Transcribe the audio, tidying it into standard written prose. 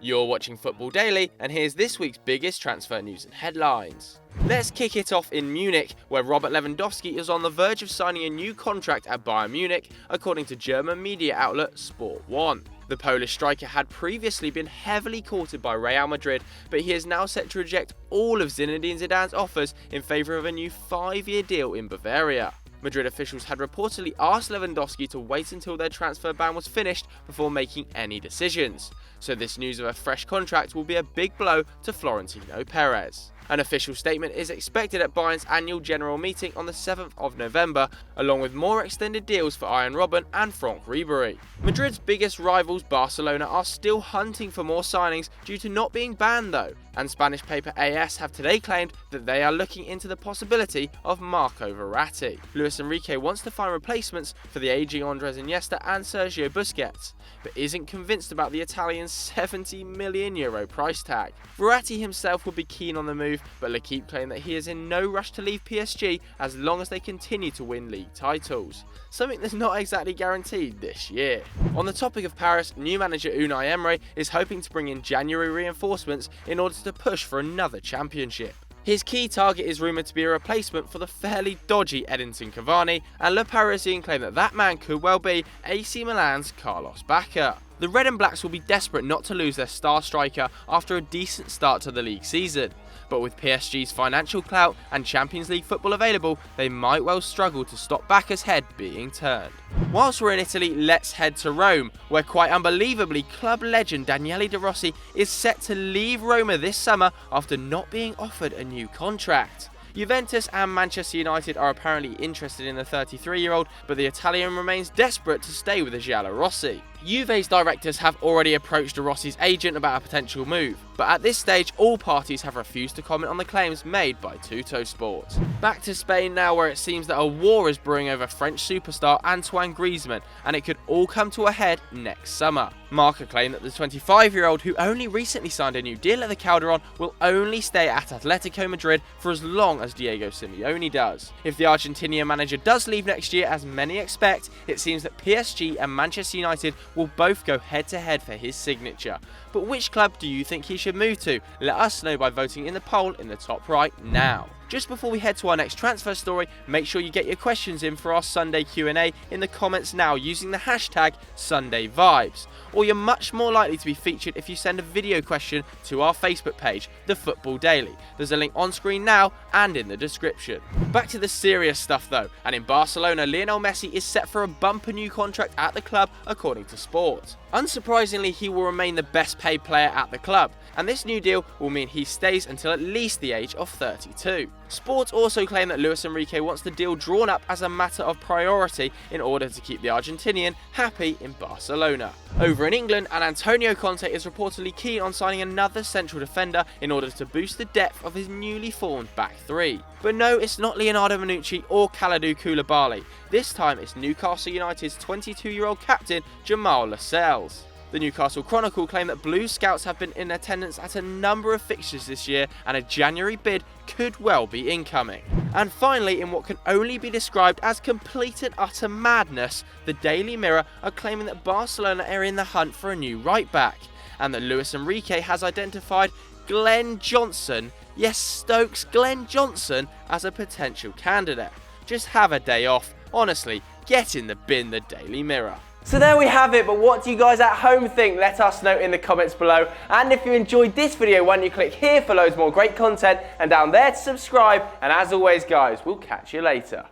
You're watching Football Daily, and here's this week's biggest transfer news and headlines. Let's kick it off in Munich, where Robert Lewandowski is on the verge of signing a new contract at Bayern Munich, according to German media outlet Sport 1. The Polish striker had previously been heavily courted by Real Madrid, but he is now set to reject all of Zinedine Zidane's offers in favour of a new 5-year deal in Bavaria. Madrid officials had reportedly asked Lewandowski to wait until their transfer ban was finished before making any decisions. So this news of a fresh contract will be a big blow to Florentino Perez. An official statement is expected at Bayern's annual general meeting on the 7th of November, along with more extended deals for Arjen Robben and Franck Ribéry. Madrid's biggest rivals, Barcelona, are still hunting for more signings due to not being banned though, and Spanish paper AS have today claimed that they are looking into the possibility of Marco Verratti. Luis Enrique wants to find replacements for the aging Andres Iniesta and Sergio Busquets, but isn't convinced about the Italian's €70 million price tag. Verratti himself would be keen on the move, but L'Équipe claimed that he is in no rush to leave PSG as long as they continue to win league titles, something that's not exactly guaranteed this year. On the topic of Paris, new manager Unai Emery is hoping to bring in January reinforcements in order to push for another championship. His key target is rumoured to be a replacement for the fairly dodgy Edinson Cavani, and Le Parisien claim that that man could well be AC Milan's Carlos Bacca. The Red and Blacks will be desperate not to lose their star striker after a decent start to the league season, but with PSG's financial clout and Champions League football available, they might well struggle to stop Bacca's head being turned. Whilst we're in Italy, let's head to Rome, where quite unbelievably club legend Daniele Rossi is set to leave Roma this summer after not being offered a new contract. Juventus and Manchester United are apparently interested in the 33-year-old, but the Italian remains desperate to stay with the Giallorossi. Juve's directors have already approached Rossi's agent about a potential move, but at this stage all parties have refused to comment on the claims made by Tuttosport. Back to Spain now, where it seems that a war is brewing over French superstar Antoine Griezmann, and it could all come to a head next summer. Marca claim that the 25-year-old, who only recently signed a new deal at the Calderon, will only stay at Atletico Madrid for as long as Diego Simeone does. If the Argentinian manager does leave next year, as many expect, it seems that PSG and Manchester United will both go head-to-head for his signature. But which club do you think he should move to? Let us know by voting in the poll in the top right now. Just before we head to our next transfer story, make sure you get your questions in for our Sunday Q&A in the comments now using the hashtag SundayVibes. Or you're much more likely to be featured if you send a video question to our Facebook page, The Football Daily. There's a link on screen now and in the description. Back to the serious stuff though, and in Barcelona, Lionel Messi is set for a bumper new contract at the club according to Sport. Unsurprisingly, he will remain the best paid player at the club, and this new deal will mean he stays until at least the age of 32. Sport also claim that Luis Enrique wants the deal drawn up as a matter of priority in order to keep the Argentinian happy in Barcelona. Over in England, and Antonio Conte is reportedly keen on signing another central defender in order to boost the depth of his newly formed back three. But no, it's not Leonardo Bonucci or Kalidou Koulibaly. This time it's Newcastle United's 22-year-old captain Jamal Lascelles. The Newcastle Chronicle claim that Blues scouts have been in attendance at a number of fixtures this year, and a January bid could well be incoming. And finally, in what can only be described as complete and utter madness, the Daily Mirror are claiming that Barcelona are in the hunt for a new right-back, and that Luis Enrique has identified Glen Johnson, yes Stokes Glen Johnson, as a potential candidate. Just have a day off. Honestly, get in the bin, the Daily Mirror. So there we have it, but what do you guys at home think? Let us know in the comments below. And if you enjoyed this video, why don't you click here for loads more great content and down there to subscribe. And as always guys, we'll catch you later.